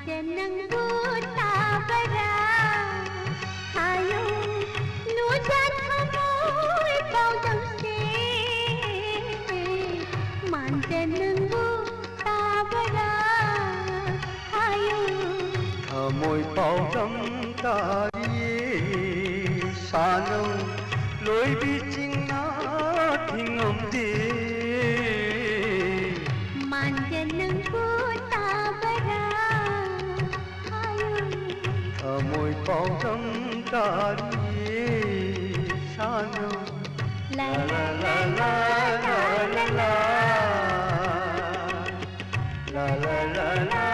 Manjanangku tabara hayo nujan hamoi bao dang se Manjanangku tabara hayo hamoi bao dang tari sano loi bi ching na thingam de Manjanangku tabara hayo hamoi bao dang tari sano la la la la la la la la la la la